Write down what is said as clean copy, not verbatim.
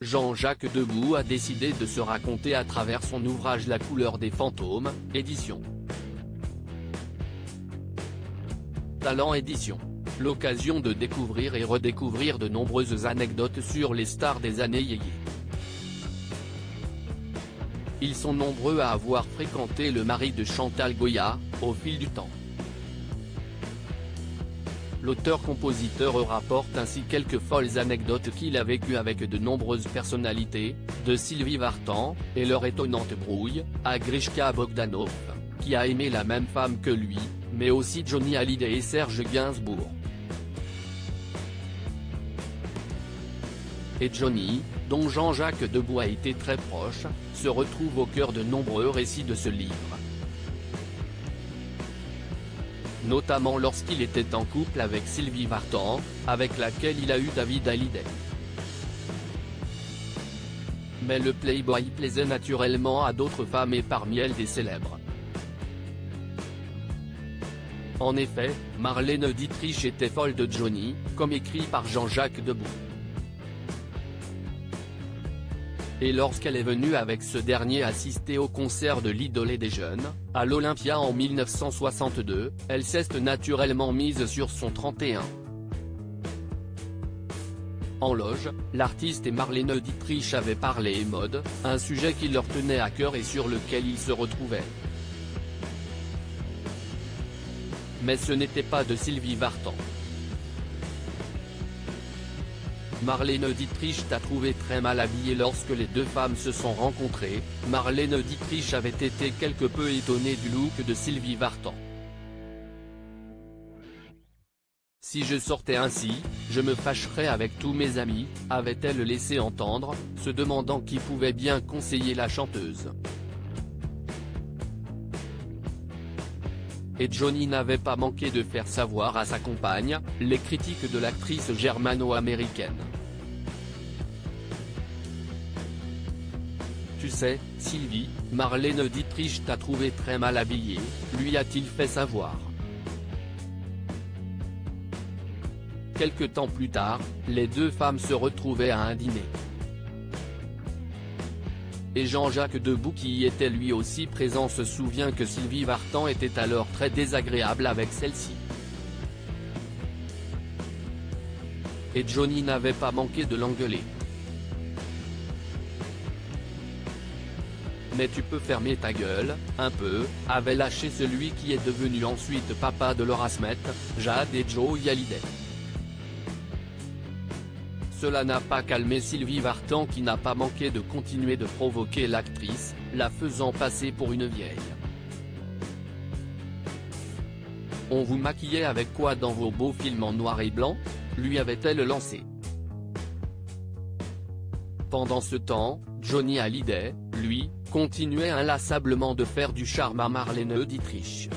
Jean-Jacques Debout a décidé de se raconter à travers son ouvrage La couleur des fantômes, édition Talent Édition. L'occasion de découvrir et redécouvrir de nombreuses anecdotes sur les stars des années yéyé. Ils sont nombreux à avoir fréquenté le mari de Chantal Goya, au fil du temps. L'auteur-compositeur rapporte ainsi quelques folles anecdotes qu'il a vécues avec de nombreuses personnalités, de Sylvie Vartan, et leur étonnante brouille, à Grishka Bogdanov, qui a aimé la même femme que lui, mais aussi Johnny Hallyday et Serge Gainsbourg. Et Johnny, dont Jean-Jacques Debout a été très proche, se retrouve au cœur de nombreux récits de ce livre. Notamment lorsqu'il était en couple avec Sylvie Vartan, avec laquelle il a eu David Hallyday. Mais le playboy plaisait naturellement à d'autres femmes et parmi elles des célèbres. En effet, Marlène Dietrich était folle de Johnny, comme écrit par Jean-Jacques Debout. Et lorsqu'elle est venue avec ce dernier assister au concert de l'idole des jeunes, à l'Olympia en 1962, elle s'est naturellement mise sur son 31. En loge, l'artiste et Marlène Dietrich avaient parlé mode, un sujet qui leur tenait à cœur et sur lequel ils se retrouvaient. Mais ce n'était pas de Sylvie Vartan. Marlène Dietrich t'a trouvé très mal habillée lorsque les deux femmes se sont rencontrées. Marlène Dietrich avait été quelque peu étonnée du look de Sylvie Vartan. Si je sortais ainsi, je me fâcherais avec tous mes amis, avait-elle laissé entendre, se demandant qui pouvait bien conseiller la chanteuse. Et Johnny n'avait pas manqué de faire savoir à sa compagne, les critiques de l'actrice germano-américaine. Tu sais, Sylvie, Marlène Dietrich t'a trouvé très mal habillée, lui a-t-il fait savoir. Quelque temps plus tard, les deux femmes se retrouvaient à un dîner. Et Jean-Jacques Debout qui y était lui aussi présent se souvient que Sylvie Vartan était alors très désagréable avec celle-ci. Et Johnny n'avait pas manqué de l'engueuler. Mais tu peux fermer ta gueule, un peu, avait lâché celui qui est devenu ensuite papa de Laura Smet, Jade et Joey Hallyday. Cela n'a pas calmé Sylvie Vartan qui n'a pas manqué de continuer de provoquer l'actrice, la faisant passer pour une vieille. On vous maquillait avec quoi dans vos beaux films en noir et blanc, lui avait-elle lancé. Pendant ce temps, Johnny Hallyday, lui, continuait inlassablement de faire du charme à Marlène Dietrich.